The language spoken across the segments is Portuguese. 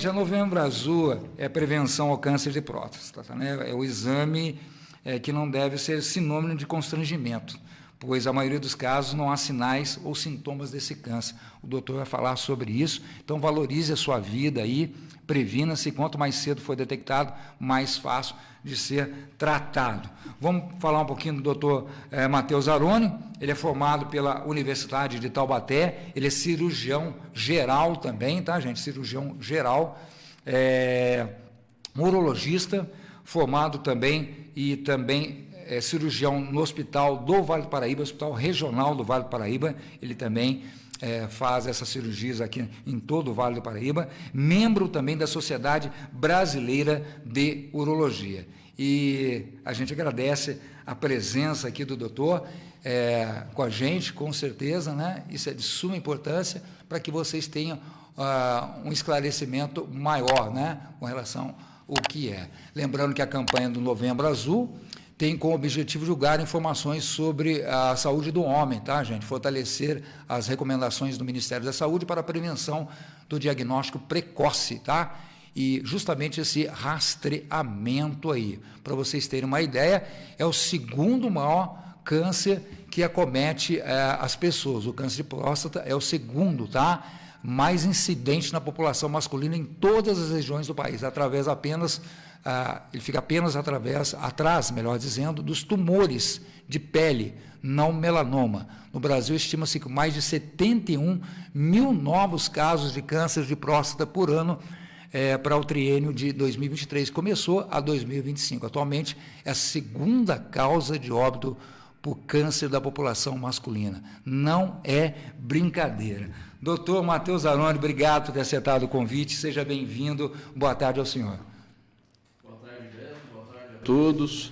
Gente, a Novembro Azul é prevenção ao câncer de próstata, né? É o exame que não deve ser sinônimo de constrangimento, pois a maioria dos casos não há sinais ou sintomas desse câncer. O doutor vai falar sobre isso, então valorize a sua vida aí, previna-se, quanto mais cedo for detectado, mais fácil de ser tratado. Vamos falar um pouquinho do doutor Matheus Aroni. Ele é formado pela Universidade de Taubaté, ele é cirurgião geral também, tá, gente? Cirurgião geral, urologista, formado também e também cirurgião no Hospital do Vale do Paraíba, Hospital Regional do Vale do Paraíba. Ele também faz essas cirurgias aqui em todo o Vale do Paraíba, membro também da Sociedade Brasileira de Urologia. E a gente agradece a presença aqui do doutor com a gente, com certeza, né? Isso é de suma importância para que vocês tenham um esclarecimento maior, né? Com relação ao que é. Lembrando que a campanha do Novembro Azul tem como objetivo divulgar informações sobre a saúde do homem, tá, gente? Fortalecer as recomendações do Ministério da Saúde para a prevenção do diagnóstico precoce, tá? E justamente esse rastreamento aí, para vocês terem uma ideia, é o segundo maior câncer que acomete as pessoas. O câncer de próstata é o segundo, tá? Mais incidente na população masculina em todas as regiões do país, através apenas ele fica apenas atrás, melhor dizendo, dos tumores de pele, não melanoma. No Brasil, estima-se que mais de 71 mil novos casos de câncer de próstata por ano para o triênio de 2023, começou a 2025. Atualmente, é a segunda causa de óbito por câncer da população masculina. Não é brincadeira. Doutor Matheus Aroni, obrigado por ter aceitado o convite, seja bem-vindo, boa tarde ao senhor. Todos,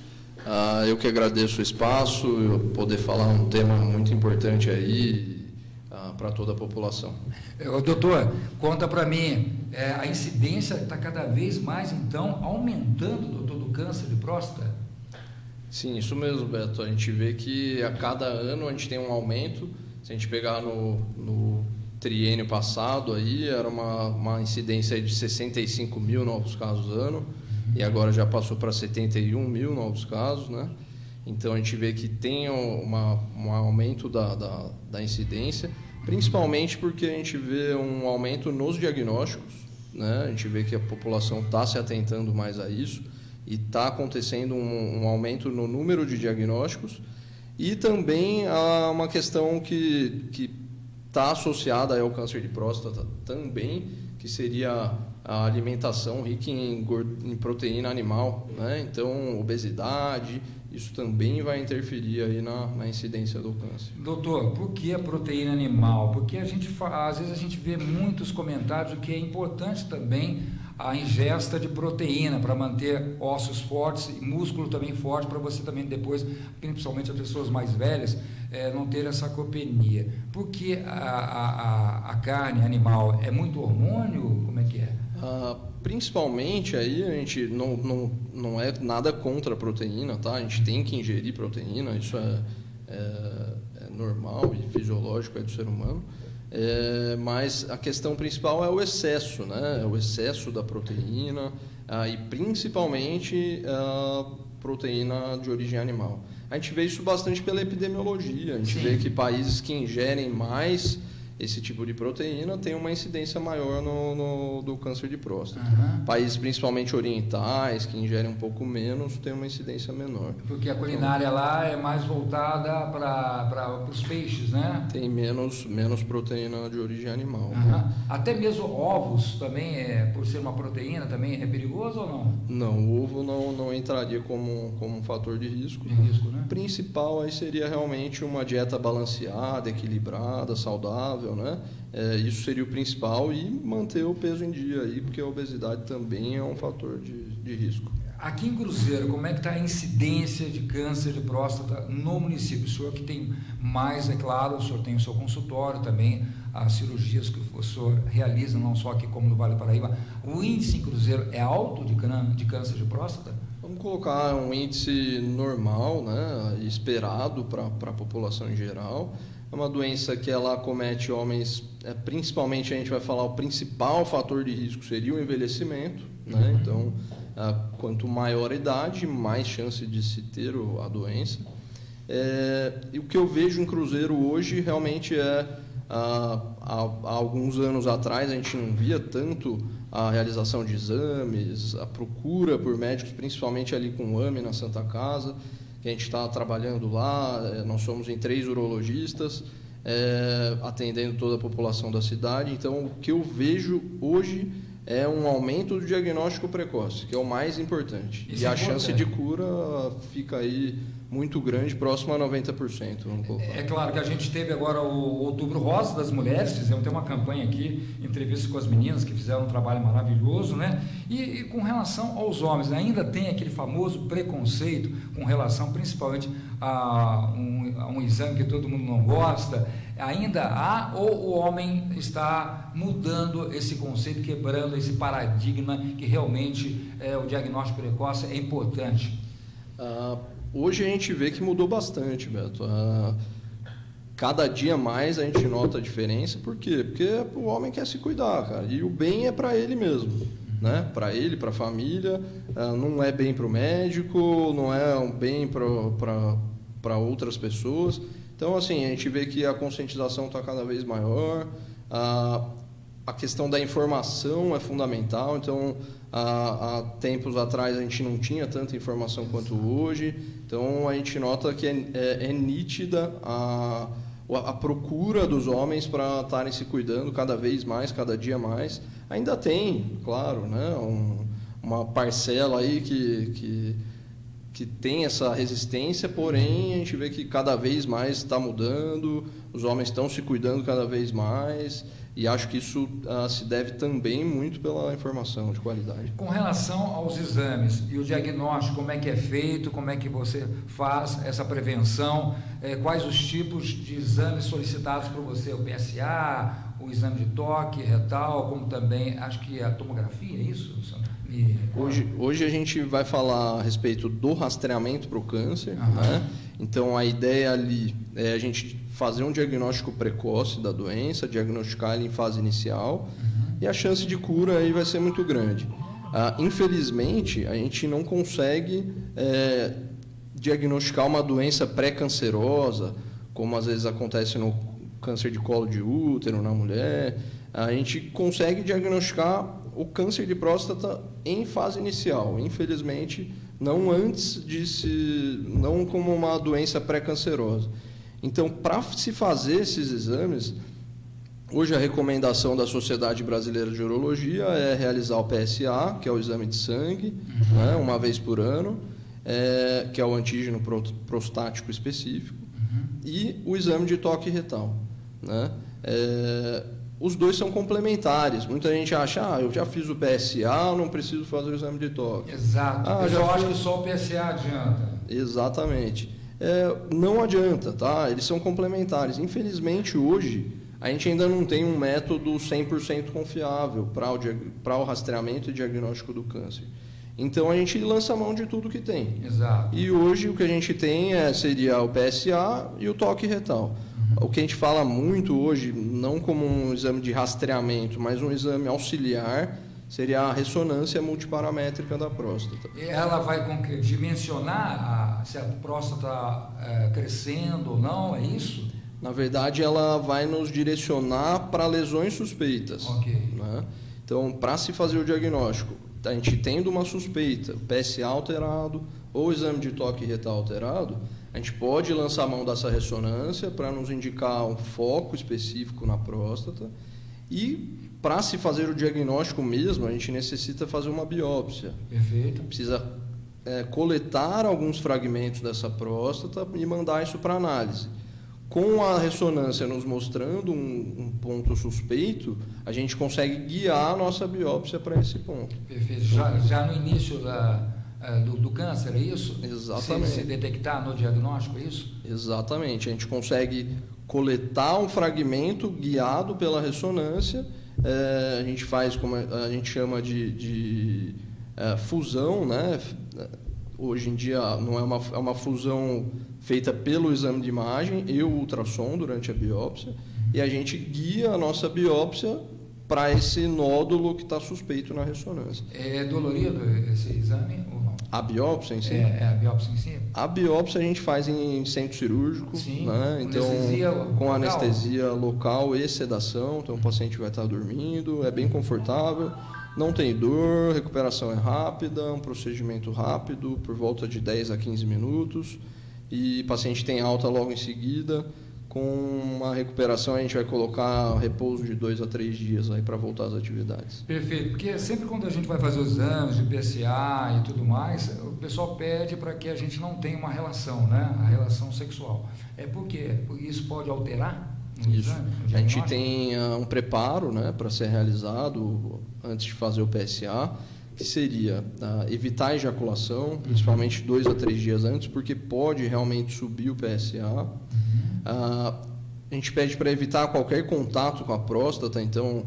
eu que agradeço o espaço, eu poder falar um tema muito importante aí para toda a população. Doutor, conta para mim, a incidência está cada vez mais, então, aumentando, doutor, do câncer de próstata? Sim, isso mesmo, Beto. A gente vê que a cada ano a gente tem um aumento. Se a gente pegar no triênio passado, aí era uma incidência de 65 mil novos casos ano. E agora já passou para 71 mil novos casos, né? Então a gente vê que tem um aumento da incidência, principalmente porque a gente vê um aumento nos diagnósticos, né? A gente vê que a população está se atentando mais a isso e está acontecendo um aumento no número de diagnósticos e também há uma questão que está associada ao câncer de próstata também, que seria a alimentação rica em proteína animal, né? Então, obesidade, isso também vai interferir aí na incidência do câncer. Doutor, por que a proteína animal? Porque às vezes a gente vê muitos comentários que é importante também a ingesta de proteína para manter ossos fortes e músculo também forte, para você também depois, principalmente as pessoas mais velhas, não ter essa sarcopenia. Por que a carne animal é muito hormônio? Como é que é? Principalmente aí a gente não é nada contra a proteína, tá? A gente tem que ingerir proteína, isso é normal e fisiológico do ser humano. Mas a questão principal é o excesso, né? É o excesso da proteína e principalmente a proteína de origem animal. A gente vê isso bastante pela epidemiologia, a gente vê que países que ingerem mais esse tipo de proteína tem uma incidência maior do câncer de próstata. Países principalmente orientais, que ingerem um pouco menos, tem uma incidência menor. Porque a culinária lá é mais voltada para os peixes, né? Tem menos proteína de origem animal. Até mesmo ovos também, por ser uma proteína, também é perigoso ou não? Não, o ovo não entraria como um fator de risco. De risco, né? O principal aí seria realmente uma dieta balanceada, equilibrada, saudável, né? Isso seria o principal e manter o peso em dia aí, porque a obesidade também é um fator de risco. Aqui em Cruzeiro, como é que está a incidência de câncer de próstata no município? O senhor que tem mais, é claro, o senhor tem o seu consultório também, as cirurgias que o senhor realiza, não só aqui como no Vale do Paraíba. O índice em Cruzeiro é alto de câncer de próstata? Vamos colocar um índice normal, né, esperado para a população em geral. É uma doença que ela acomete homens, principalmente a gente vai falar, o principal fator de risco seria o envelhecimento, né? Então, quanto maior a idade, mais chance de se ter a doença. E o que eu vejo em Cruzeiro hoje realmente há alguns anos atrás a gente não via tanto a realização de exames, a procura por médicos, principalmente ali com o AME na Santa Casa, que a gente está trabalhando lá. Nós somos em 3 urologistas, atendendo toda a população da cidade. Então, o que eu vejo hoje é um aumento do diagnóstico precoce, que é o mais importante. Isso e a é chance de cura fica aí muito grande, próximo a 90%. Vamos colocar. É claro que a gente teve agora o Outubro Rosa das Mulheres, fizemos uma campanha aqui, entrevista com as meninas que fizeram um trabalho maravilhoso, né? E com relação aos homens, ainda tem aquele famoso preconceito com relação principalmente a um exame que todo mundo não gosta. Ainda há, ou o homem está mudando esse conceito, quebrando esse paradigma que realmente o diagnóstico precoce é importante? Hoje a gente vê que mudou bastante, Beto. Cada dia mais a gente nota a diferença. Por quê? Porque o homem quer se cuidar, cara. E o bem é para ele mesmo, né? Para ele, para a família. Não é bem para o médico, não é um bem para outras pessoas. Então, assim, a gente vê que a conscientização está cada vez maior. A questão da informação é fundamental. Então, há tempos atrás a gente não tinha tanta informação quanto hoje. Então, a gente nota que é nítida a procura dos homens para estarem se cuidando cada vez mais, cada dia mais. Ainda tem, claro, né, uma parcela aí que tem essa resistência, porém a gente vê que cada vez mais está mudando, os homens estão se cuidando cada vez mais. E acho que isso se deve também muito pela informação de qualidade. Com relação aos exames e o diagnóstico, como é que é feito, como é que você faz essa prevenção, quais os tipos de exames solicitados por você, o PSA, o exame de toque retal, como também, acho que a tomografia, é isso? Hoje a gente vai falar a respeito do rastreamento para o câncer, né? Então a ideia ali é a gente fazer um diagnóstico precoce da doença, diagnosticar ele em fase inicial, e a chance de cura aí vai ser muito grande. Infelizmente, a gente não consegue diagnosticar uma doença pré-cancerosa, como às vezes acontece no câncer de colo de útero na mulher. A gente consegue diagnosticar o câncer de próstata em fase inicial, infelizmente, não antes não como uma doença pré-cancerosa. Então, para se fazer esses exames, hoje a recomendação da Sociedade Brasileira de Urologia é realizar o PSA, que é o exame de sangue, né, uma vez por ano, que é o antígeno prostático específico, e o exame de toque retal, né? Os dois são complementares. Muita gente acha, eu já fiz o PSA, não preciso fazer o exame de toque. Exato. Eu acho que só o PSA adianta. Exatamente. Não adianta, tá? Eles são complementares. Infelizmente, hoje, a gente ainda não tem um método 100% confiável para o rastreamento e diagnóstico do câncer. Então, a gente lança a mão de tudo que tem. Exato. E hoje, o que a gente tem seria o PSA e o toque retal. O que a gente fala muito hoje, não como um exame de rastreamento, mas um exame auxiliar, seria a ressonância multiparamétrica da próstata. E ela vai dimensionar se a próstata está crescendo ou não, é isso? Na verdade, ela vai nos direcionar para lesões suspeitas. Ok. Né? Então, para se fazer o diagnóstico, a gente tendo uma suspeita, PSA alterado ou exame de toque retal alterado, a gente pode lançar a mão dessa ressonância para nos indicar um foco específico na próstata. E para se fazer o diagnóstico mesmo, a gente necessita fazer uma biópsia. Perfeito. Precisa coletar alguns fragmentos dessa próstata e mandar isso para análise. Com a ressonância nos mostrando um ponto suspeito, a gente consegue guiar a nossa biópsia para esse ponto. Perfeito. Já no início do câncer, é isso? Exatamente. Se detectar no diagnóstico, é isso? Exatamente. A gente consegue coletar um fragmento guiado pela ressonância. A gente faz, como a gente chama de fusão, né? hoje em dia não é uma fusão feita pelo exame de imagem e o ultrassom durante a biópsia, e a gente guia a nossa biópsia para esse nódulo que está suspeito na ressonância. É dolorido esse exame ou não? A biópsia em si? A biópsia em si? A biópsia a gente faz em centro cirúrgico, sim, né? Então, com anestesia local e sedação, então o paciente vai estar dormindo, é bem confortável, não tem dor, recuperação é rápida, um procedimento rápido, por volta de 10 a 15 minutos, e o paciente tem alta logo em seguida. Com uma recuperação, a gente vai colocar repouso de 2 a 3 dias aí para voltar às atividades. Perfeito, porque sempre quando a gente vai fazer os exames de PSA e tudo mais, o pessoal pede para que a gente não tenha uma relação, né? A relação sexual. Por quê? Porque isso pode alterar no exame? A gente tem um preparo, né, para ser realizado antes de fazer o PSA, que seria evitar a ejaculação, principalmente 2 a 3 dias antes, porque pode realmente subir o PSA. A gente pede para evitar qualquer contato com a próstata, então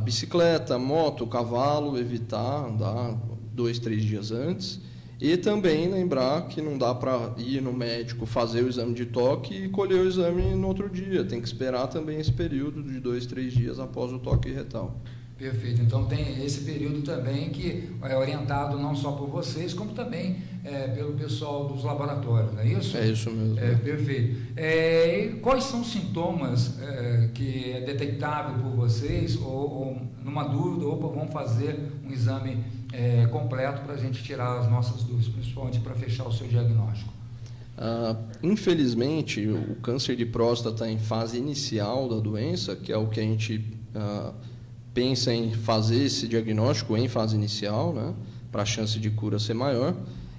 bicicleta, moto, cavalo, evitar andar 2, 3 dias antes. E também lembrar que não dá para ir no médico, fazer o exame de toque e colher o exame no outro dia. Tem que esperar também esse período de 2, 3 dias após o toque retal. Perfeito. Então tem esse período também que é orientado não só por vocês, como também pelo pessoal dos laboratórios, não é isso? É isso mesmo. Perfeito. E quais são os sintomas que é detectável por vocês, ou numa dúvida, ou vão fazer um exame completo para a gente tirar as nossas dúvidas, principalmente para fechar o seu diagnóstico? Infelizmente, o câncer de próstata em fase inicial da doença, que é o que a gente pensa em fazer esse diagnóstico em fase inicial, né, para a chance de cura ser maior.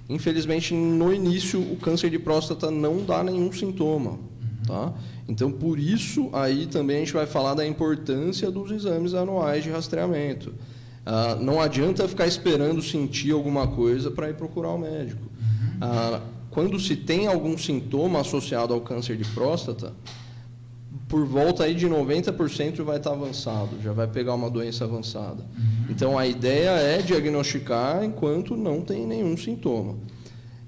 Infelizmente, no início, o câncer de próstata não dá nenhum sintoma, tá? Então, por isso, aí também a gente vai falar da importância dos exames anuais de rastreamento. Não adianta ficar esperando sentir alguma coisa para ir procurar o médico. Quando se tem algum sintoma associado ao câncer de próstata, por volta aí de 90% vai estar avançado, já vai pegar uma doença avançada. Então, a ideia é diagnosticar enquanto não tem nenhum sintoma.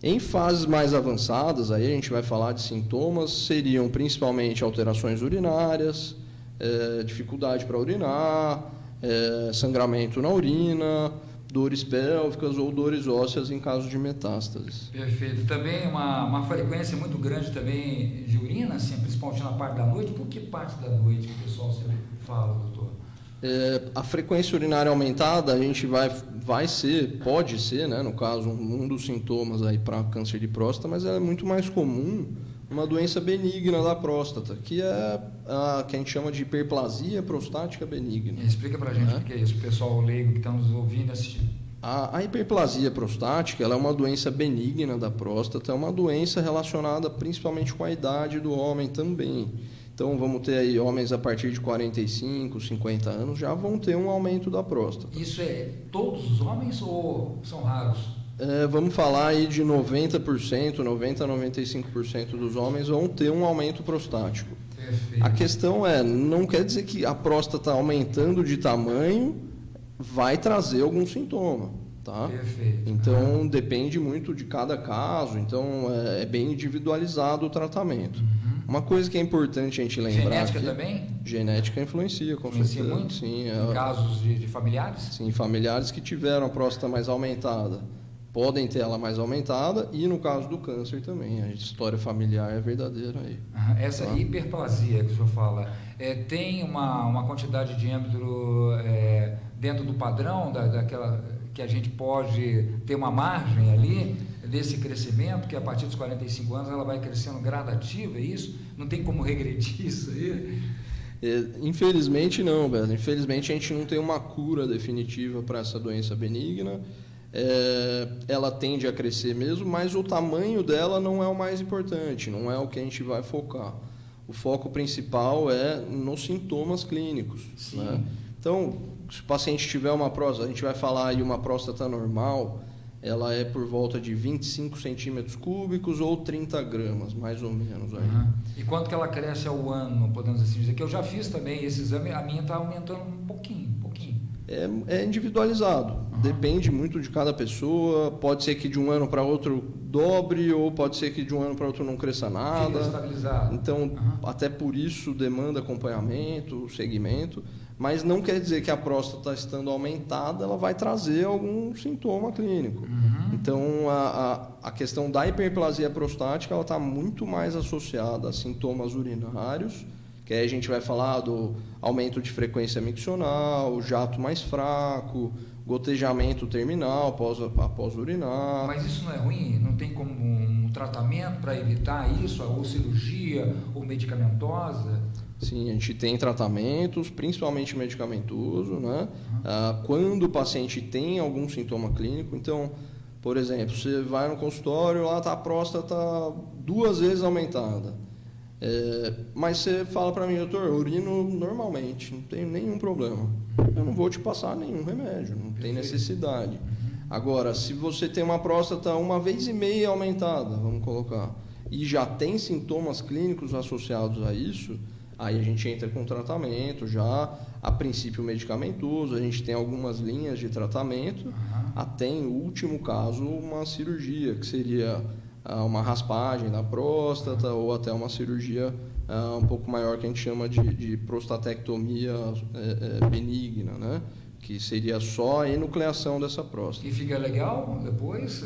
Em fases mais avançadas, aí a gente vai falar de sintomas, seriam principalmente alterações urinárias, dificuldade para urinar, sangramento na urina, dores pélvicas ou dores ósseas em caso de metástases. Perfeito. Também uma frequência muito grande também de urina, assim, principalmente na parte da noite. Por que parte da noite que o pessoal sempre fala, doutor? A frequência urinária aumentada, a gente pode ser, né, no caso, um dos sintomas aí para câncer de próstata, mas ela é muito mais comum uma doença benigna da próstata, que é a que a gente chama de hiperplasia prostática benigna. Explica para a gente o que é isso, o pessoal leigo que está nos ouvindo e assistindo. A hiperplasia prostática, ela é uma doença benigna da próstata, é uma doença relacionada principalmente com a idade do homem também. Então, vamos ter aí homens a partir de 45, 50 anos, já vão ter um aumento da próstata. Isso é todos os homens ou são raros? Vamos falar aí de 90%, 90% a 95% dos homens vão ter um aumento prostático. Perfeito. A questão não quer dizer que a próstata aumentando de tamanho vai trazer algum sintoma, tá? Perfeito. Então, depende muito de cada caso, então é bem individualizado o tratamento. Uma coisa que é importante a gente lembrar... Genética também? Genética influencia, com certeza. Muito? Sim, em casos de familiares? Sim, familiares que tiveram a próstata mais aumentada podem ter ela mais aumentada, e no caso do câncer também, a história familiar é verdadeira aí. Essa hiperplasia que o senhor fala, tem uma quantidade de diâmetro dentro do padrão, daquela que a gente pode ter uma margem ali desse crescimento, que a partir dos 45 anos ela vai crescendo gradativa, é isso? Não tem como regredir isso aí? Infelizmente não, Beto. Infelizmente a gente não tem uma cura definitiva para essa doença benigna. Ela tende a crescer mesmo, mas o tamanho dela não é o mais importante, não é o que a gente vai focar. O foco principal é nos sintomas clínicos. Né? Então, se o paciente tiver uma próstata, a gente vai falar aí uma próstata normal, ela é por volta de 25 centímetros cúbicos ou 30 gramas, mais ou menos. Aí. E quanto que ela cresce ao ano, podemos assim dizer? Que eu já fiz também esse exame, a minha está aumentando um pouquinho. É individualizado, depende muito de cada pessoa, pode ser que de um ano para outro dobre, ou pode ser que de um ano para outro não cresça nada. Fica estabilizado. Então, até por isso demanda acompanhamento, segmento, mas não quer dizer que a próstata estando aumentada, ela vai trazer algum sintoma clínico. Então, a questão da hiperplasia prostática, ela está muito mais associada a sintomas urinários, que aí a gente vai falar do aumento de miccional, jato mais fraco, gotejamento terminal após urinar. Mas isso não é ruim? Não tem como um tratamento para evitar isso? Ou cirurgia, ou medicamentosa? Sim, a gente tem tratamentos, principalmente medicamentoso, né? Quando o paciente tem algum sintoma clínico, então, por exemplo, você vai no consultório, lá está a próstata 2 vezes aumentada. Mas você fala para mim, doutor, eu urino normalmente, não tenho nenhum problema. Eu não vou te passar nenhum remédio, não tem necessidade. Agora, se você tem uma próstata 1,5 vezes aumentada, vamos colocar, e já tem sintomas clínicos associados a isso, aí a gente entra com tratamento, já a princípio medicamentoso, a gente tem algumas linhas de tratamento, até em último caso uma cirurgia, que seria uma raspagem da próstata ou até uma cirurgia um pouco maior que a gente chama de prostatectomia benigna, né? Que seria só a enucleação dessa próstata. E fica legal depois?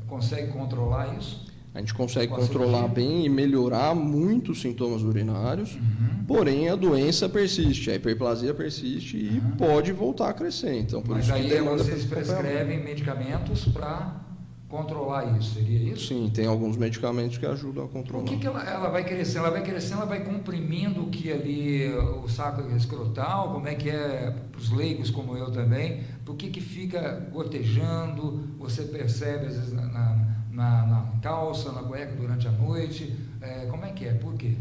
Consegue controlar isso? A gente consegue controlar bem e melhorar muito os sintomas urinários, porém a doença persiste, a hiperplasia persiste e pode voltar a crescer. Então, por isso que demanda. Vocês prescrevem medicamentos para controlar isso, seria isso? Sim, tem alguns medicamentos que ajudam a controlar. Por que ela vai crescendo? Ela vai crescendo, ela vai comprimindo o que ali, o saco escrotal, como é que é para os leigos como eu também? Por que fica gotejando? Você percebe às vezes na calça, na cueca durante a noite? Como é que é? Por quê?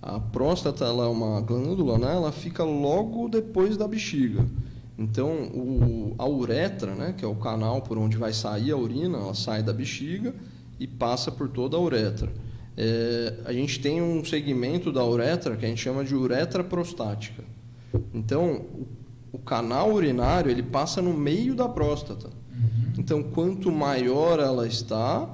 A próstata, ela é uma glândula, né? Ela fica logo depois da bexiga. Então, a uretra, né, que é o canal por onde vai sair a urina, ela sai da bexiga e passa por toda a uretra. A gente tem um segmento da uretra que a gente chama de uretra prostática. Então, o canal urinário ele passa no meio da próstata. Então, quanto maior ela está,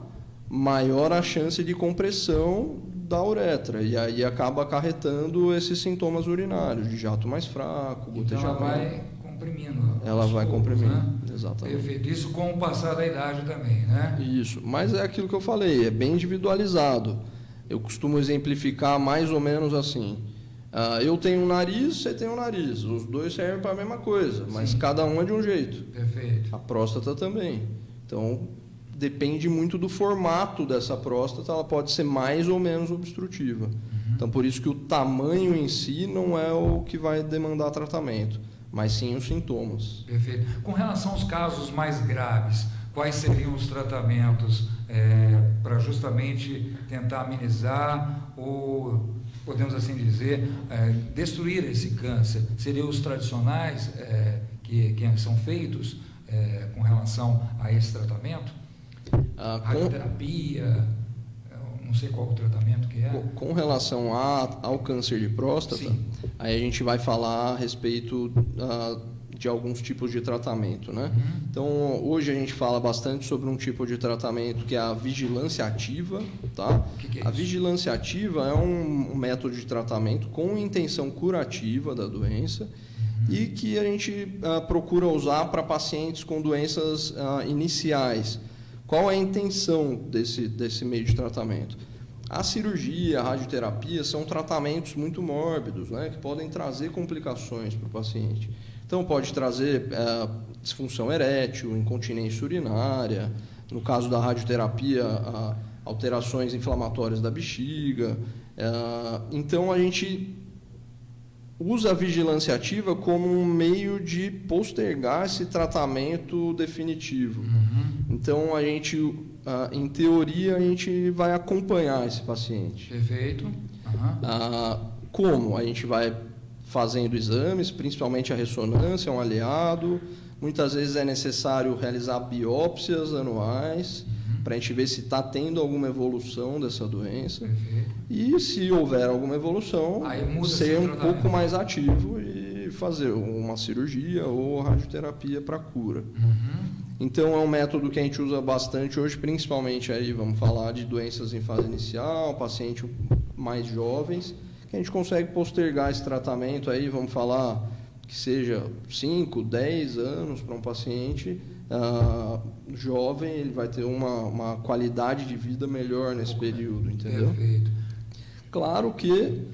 maior a chance de compressão da uretra. E aí acaba acarretando esses sintomas urinários, de jato mais fraco, gotejamento. Então, ela vai comprimindo. Ela vai comprimindo, né? Exatamente. Perfeito. Isso com o passar da idade também, né? Isso, mas é aquilo que eu falei, é bem individualizado. Eu costumo exemplificar mais ou menos assim. Eu tenho um nariz, você tem um nariz. Os dois servem para a mesma coisa, mas cada um é de um jeito. Perfeito. A próstata também. Então, depende muito do formato dessa próstata, ela pode ser mais ou menos obstrutiva. Então, por isso que o tamanho em si não é o que vai demandar tratamento, mas sim os sintomas. Perfeito. Com relação aos casos mais graves, quais seriam os tratamentos para justamente tentar amenizar ou, podemos assim dizer, destruir esse câncer? Seriam os tradicionais que são feitos com relação a esse tratamento? Radioterapia, não sei qual o tratamento que é. Com relação ao câncer de próstata, sim, aí a gente vai falar a respeito de alguns tipos de tratamento, né? Então, hoje a gente fala bastante sobre um tipo de tratamento que é a vigilância ativa, tá? Que é a isso? Vigilância ativa é um método de tratamento com intenção curativa da doença e que a gente procura usar para pacientes com doenças iniciais. Qual é a intenção desse meio de tratamento? A cirurgia, a radioterapia são tratamentos muito mórbidos, né, que podem trazer complicações para o paciente. Então, pode trazer disfunção erétil, incontinência urinária, no caso da radioterapia, alterações inflamatórias da bexiga. Então, a gente usa a vigilância ativa como um meio de postergar esse tratamento definitivo. Então, a gente, em teoria, a gente vai acompanhar esse paciente. Perfeito. Como? A gente vai fazendo exames, principalmente a ressonância, é um aliado. Muitas vezes é necessário realizar biópsias anuais para a gente ver se está tendo alguma evolução dessa doença. Perfeito. E se houver alguma evolução, ser um pouco mais ativo e fazer uma cirurgia ou radioterapia para cura. Uhum. Então, é um método que a gente usa bastante hoje, principalmente aí, vamos falar de doenças em fase inicial, pacientes mais jovens, que a gente consegue postergar esse tratamento aí, vamos falar que seja 5, 10 anos para um paciente jovem, ele vai ter uma qualidade de vida melhor nesse período, entendeu? Perfeito. Claro que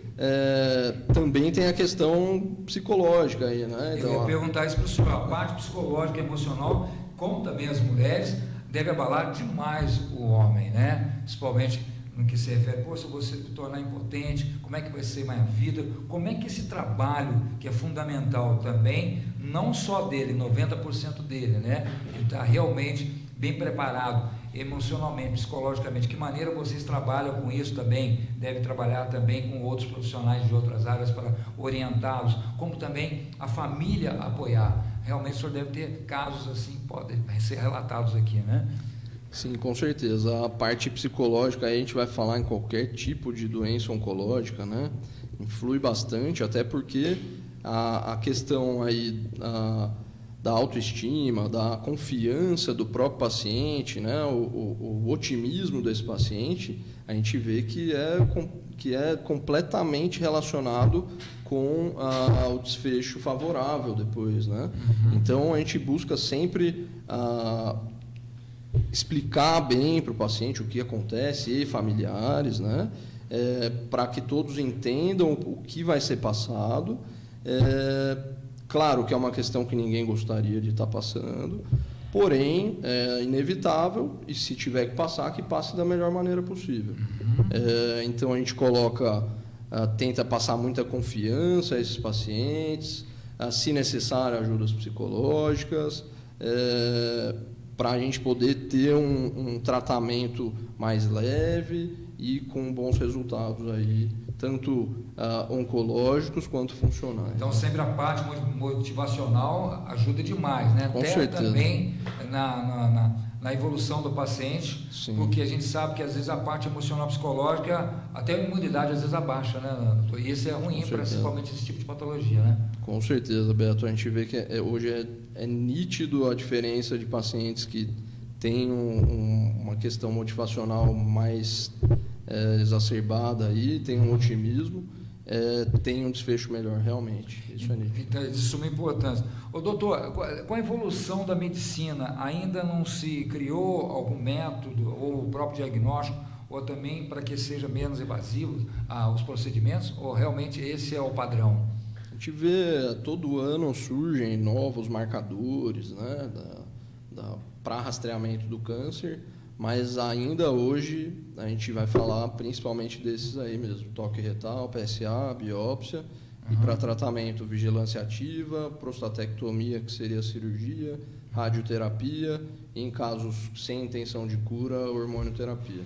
também tem a questão psicológica aí, né? Então, eu ia perguntar isso para o senhor, a parte psicológica e emocional, como também as mulheres, deve abalar demais o homem, né? Principalmente no que se refere, se você se tornar impotente, como é que vai ser minha vida, como é que esse trabalho, que é fundamental também, não só dele, 90% dele, né? Ele está realmente bem preparado, emocionalmente, psicologicamente, que maneira vocês trabalham com isso também, deve trabalhar também com outros profissionais de outras áreas para orientá-los, como também a família apoiar. Realmente o senhor deve ter casos assim, podem ser relatados aqui, né? Sim, com certeza. A parte psicológica, aí a gente vai falar em qualquer tipo de doença oncológica, né? Influi bastante, até porque a questão aí da autoestima, da confiança do próprio paciente, né? O otimismo desse paciente, a gente vê que é completamente relacionado com o desfecho favorável depois, né? Uhum. Então, a gente busca sempre explicar bem para o paciente o que acontece e familiares, né? Para que todos entendam o que vai ser passado. Claro que é uma questão que ninguém gostaria de estar passando, porém é inevitável e se tiver que passar, que passe da melhor maneira possível. Então a gente tenta passar muita confiança a esses pacientes, se necessário ajudas psicológicas, para a gente poder ter um tratamento mais leve e com bons resultados aí, tanto oncológicos quanto funcionais. Então, sempre a parte motivacional ajuda demais, né? Com até certeza. Também na evolução do paciente, Sim. Porque a gente sabe que às vezes a parte emocional psicológica, até a imunidade às vezes abaixa, né, doutor? E isso é ruim, principalmente esse tipo de patologia, né? Com certeza, Beto. A gente vê que hoje é nítido a diferença de pacientes que têm uma questão motivacional mais exacerbada aí, tem um otimismo, tem um desfecho melhor, realmente. Isso é nítido. Então, de suma importância. Ô, doutor, com a evolução da medicina, ainda não se criou algum método, ou o próprio diagnóstico, ou também para que seja menos invasivo os procedimentos, ou realmente esse é o padrão? A gente vê, todo ano surgem novos marcadores, né, para rastreamento do câncer, mas ainda hoje a gente vai falar principalmente desses aí mesmo, toque retal, PSA, biópsia, e para tratamento, vigilância ativa, prostatectomia, que seria cirurgia, radioterapia, e em casos sem intenção de cura, hormonioterapia.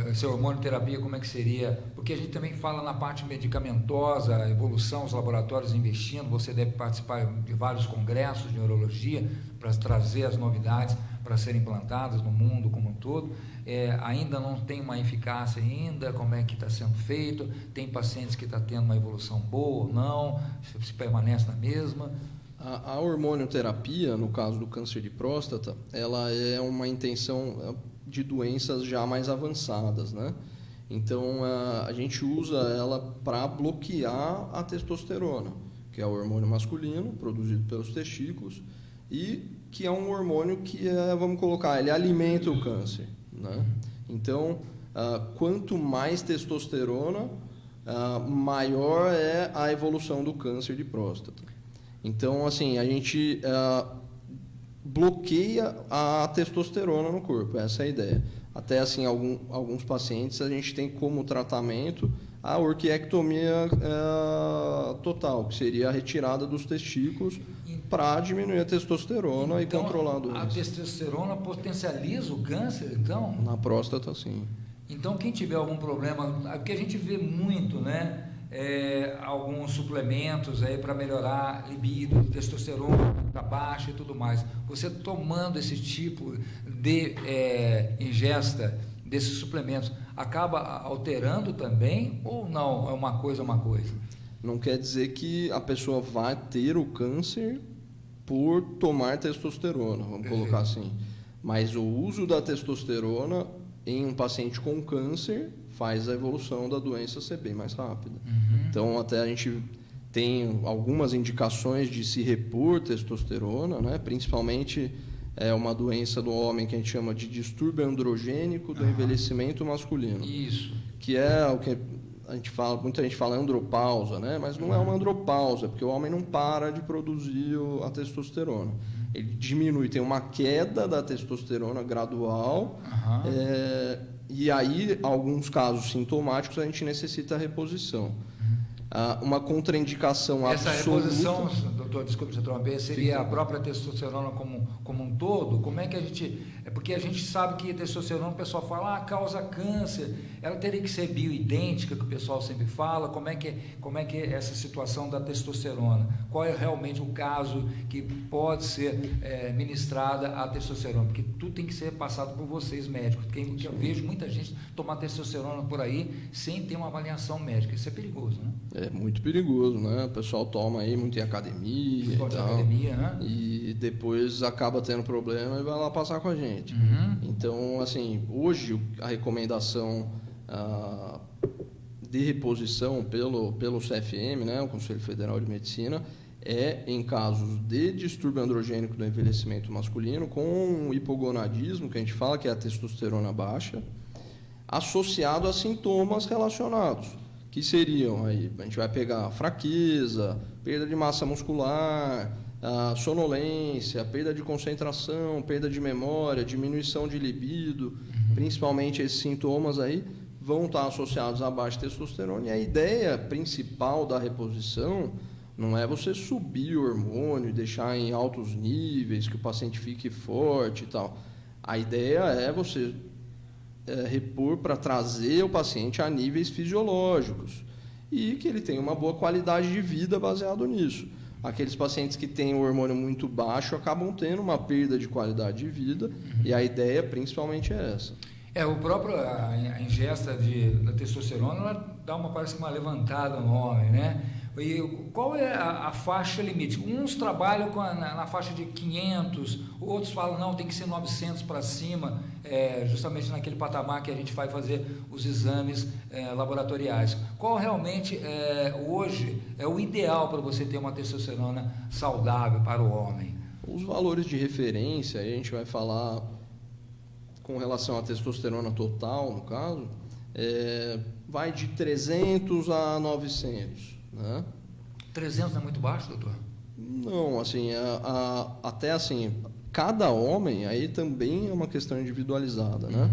Essa hormonioterapia, como é que seria? Porque a gente também fala na parte medicamentosa, a evolução, os laboratórios investindo, você deve participar de vários congressos de neurologia para trazer as novidades para serem implantadas no mundo como um todo. Ainda não tem uma eficácia ainda, como é que está sendo feito? Tem pacientes que estão tendo uma evolução boa ou não? Se permanece na mesma? A hormonioterapia, no caso do câncer de próstata, ela é uma intenção de doenças já mais avançadas, né? Então, a gente usa ela para bloquear a testosterona, que é o hormônio masculino produzido pelos testículos e que é um hormônio que, vamos colocar, ele alimenta o câncer, né? Então, quanto mais testosterona, maior é a evolução do câncer de próstata. Então, assim, a gente bloqueia a testosterona no corpo, essa é a ideia. Até, assim, alguns pacientes a gente tem como tratamento a orquiectomia total, que seria a retirada dos testículos para diminuir a testosterona então, e controlar a doença. A testosterona potencializa o câncer, então? Na próstata, sim. Então, quem tiver algum problema, porque a gente vê muito, né? Alguns suplementos aí para melhorar libido, testosterona está baixa e tudo mais. Você tomando esse tipo de ingesta desses suplementos, acaba alterando também ou não? É uma coisa, uma coisa? não quer dizer que a pessoa vai ter o câncer por tomar testosterona, vamos colocar assim. Mas o uso da testosterona em um paciente com câncer faz a evolução da doença ser bem mais rápida. Então, até a gente tem algumas indicações de se repor testosterona, né? Principalmente é uma doença do homem que a gente chama de distúrbio androgênico do envelhecimento masculino. Isso. Que é o que a gente fala, muita gente fala andropausa, né? Mas não é uma andropausa, porque o homem não para de produzir a testosterona. Ele diminui, tem uma queda da testosterona gradual, e aí, alguns casos sintomáticos, a gente necessita reposição. Uma contraindicação Essa absoluta... reposição, doutor, desculpe se interromper, seria a própria testosterona como um todo? Como é que a gente... É porque a gente sabe que a testosterona, o pessoal fala, causa câncer, ela teria que ser bioidêntica, que o pessoal sempre fala. Como é que é essa situação da testosterona? Qual é realmente o caso que pode ser ministrada a testosterona? Porque tudo tem que ser passado por vocês, médicos. Porque eu vejo muita gente tomar testosterona por aí sem ter uma avaliação médica. Isso é perigoso, né? É muito perigoso, né? O pessoal toma aí muito em academia e tal. Academia, né? E depois acaba tendo problema e vai lá passar com a gente. Então, assim, hoje a recomendação de reposição pelo CFM, né, o Conselho Federal de Medicina, é em casos de distúrbio androgênico do envelhecimento masculino com hipogonadismo, que a gente fala que é a testosterona baixa, associado a sintomas relacionados, que seriam, aí, a gente vai pegar fraqueza, perda de massa muscular, sonolência, perda de concentração, perda de memória, diminuição de libido, principalmente esses sintomas aí vão estar associados à baixa testosterona. E a ideia principal da reposição não é você subir o hormônio e deixar em altos níveis, que o paciente fique forte e tal. A ideia é você repor para trazer o paciente a níveis fisiológicos e que ele tenha uma boa qualidade de vida baseado nisso. Aqueles pacientes que têm o hormônio muito baixo acabam tendo uma perda de qualidade de vida e a ideia principalmente é essa. A ingesta da testosterona, ela parece uma levantada no homem, né? E qual é a faixa limite? Uns trabalham na faixa de 500, outros falam, não, tem que ser 900 para cima, justamente naquele patamar que a gente vai fazer os exames laboratoriais. Qual realmente hoje é o ideal para você ter uma testosterona saudável para o homem? Os valores de referência, aí a gente vai falar com relação à testosterona total, no caso, vai de 300 a 900. Né? 300 não é muito baixo, doutor? Não, assim, até assim, cada homem aí também é uma questão individualizada, né?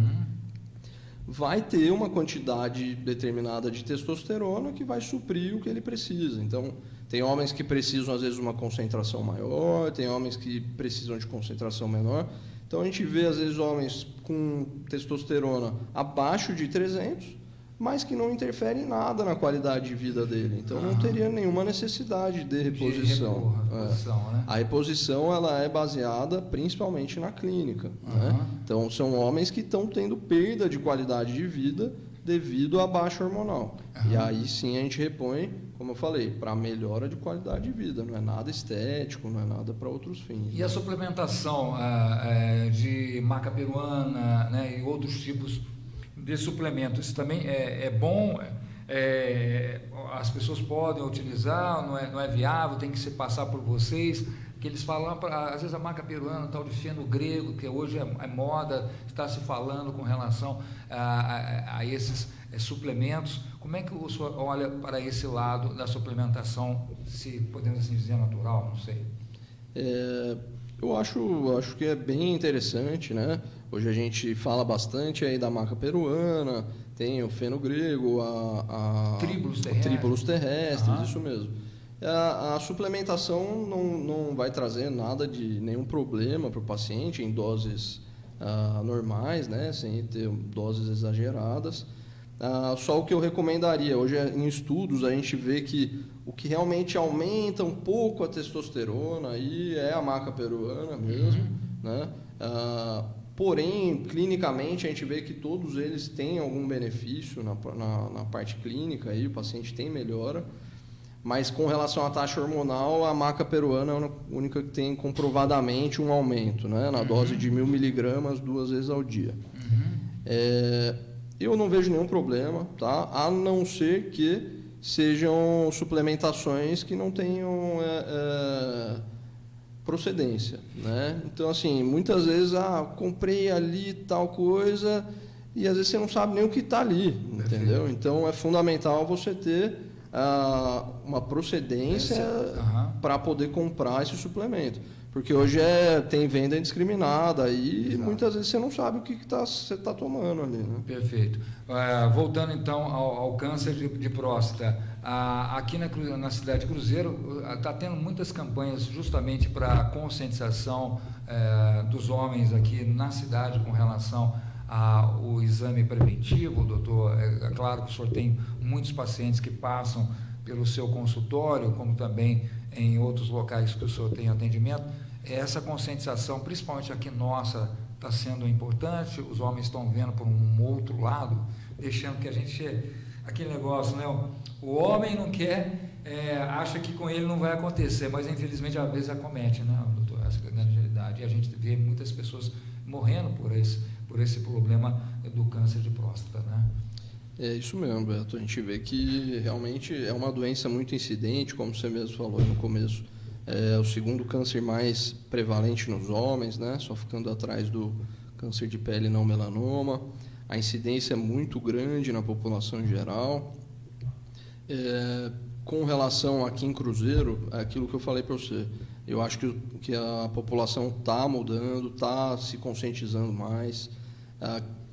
Vai ter uma quantidade determinada de testosterona que vai suprir o que ele precisa. Então, tem homens que precisam, às vezes, uma concentração maior, tem homens que precisam de concentração menor. Então, a gente vê, às vezes, homens com testosterona abaixo de 300, mas que não interfere em nada na qualidade de vida dele. Então, não teria nenhuma necessidade de reposição. Né? A reposição ela é baseada principalmente na clínica. Né? Então, são homens que estão tendo perda de qualidade de vida devido à baixa hormonal. E aí sim a gente repõe, como eu falei, para melhora de qualidade de vida. Não é nada estético, não é nada para outros fins. E a suplementação de maca peruana, né, e outros tipos de suplementos, isso também é bom? As pessoas podem utilizar, não é viável, tem que se passar por vocês? Que eles falam, às vezes a maca peruana, tal de feno grego, que hoje é moda, está se falando com relação a esses suplementos. Como é que o senhor olha para esse lado da suplementação, se podemos assim dizer natural, não sei? Eu acho que é bem interessante, né? Hoje a gente fala bastante aí da maca peruana, tem o feno grego, tríbulos terrestres, isso mesmo. A suplementação não vai trazer nada de nenhum problema para o paciente em doses normais, né? Sem ter doses exageradas. Só o que eu recomendaria, hoje em estudos a gente vê que o que realmente aumenta um pouco a testosterona aí é a maca peruana mesmo, né? Porém, clinicamente a gente vê que todos eles têm algum benefício na parte clínica, aí o paciente tem melhora. Mas com relação à taxa hormonal, a maca peruana é a única que tem comprovadamente um aumento, né? Na dose de 1.000 miligramas 2 vezes ao dia. Eu não vejo nenhum problema, tá? A não ser que sejam suplementações que não tenham procedência, né? Então, assim, muitas vezes, comprei ali tal coisa e às vezes você não sabe nem o que está ali, entendeu? Então, é fundamental você ter uma procedência para poder comprar esse suplemento. Porque hoje tem venda indiscriminada e muitas vezes você não sabe o que você está tomando ali. Né? Perfeito. Voltando então ao câncer de próstata, aqui na cidade de Cruzeiro está tendo muitas campanhas justamente para conscientização dos homens aqui na cidade com relação ao exame preventivo, doutor. É claro que o senhor tem muitos pacientes que passam pelo seu consultório, como também em outros locais que o senhor tem atendimento. Essa conscientização, principalmente aqui nossa, está sendo importante. Os homens estão vendo por um outro lado, deixando que a gente... Aquele negócio, né? O homem não quer, acha que com ele não vai acontecer, mas infelizmente às vezes acomete, né, doutor? Essa é a grande realidade. E a gente vê muitas pessoas morrendo por esse problema do câncer de próstata, né? É isso mesmo, Beto. A gente vê que realmente é uma doença muito incidente, como você mesmo falou no começo. É o segundo câncer mais prevalente nos homens, né? Só ficando atrás do câncer de pele não melanoma. A incidência é muito grande na população em geral. Com relação aqui em Cruzeiro, é aquilo que eu falei para você. Eu acho que a população está mudando, está se conscientizando mais.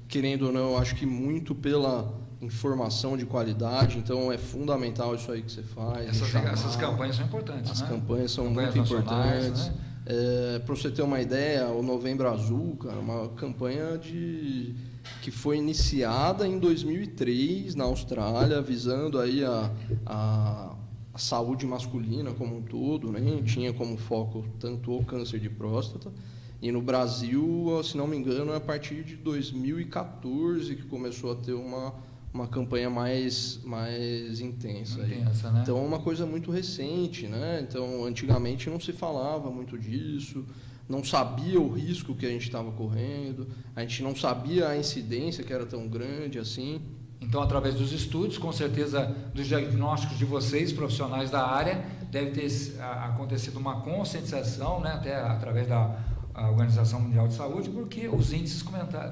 Querendo ou não, eu acho que muito pela informação de qualidade, então é fundamental isso aí que você faz. Essas campanhas são importantes, As né? campanhas são muito importantes. Né? Para você ter uma ideia, o Novembro Azul, cara, uma campanha que foi iniciada em 2003 na Austrália, visando aí a saúde masculina como um todo, né? Tinha como foco tanto o câncer de próstata. E no Brasil, se não me engano, é a partir de 2014 que começou a ter uma campanha mais intensa. Intensa, né? Então, é uma coisa muito recente, né? Então, antigamente não se falava muito disso, não sabia o risco que a gente estava correndo, a gente não sabia a incidência que era tão grande assim. Então, através dos estudos, com certeza, dos diagnósticos de vocês, profissionais da área, deve ter acontecido uma conscientização, né? Até através da Organização Mundial de Saúde, porque os índices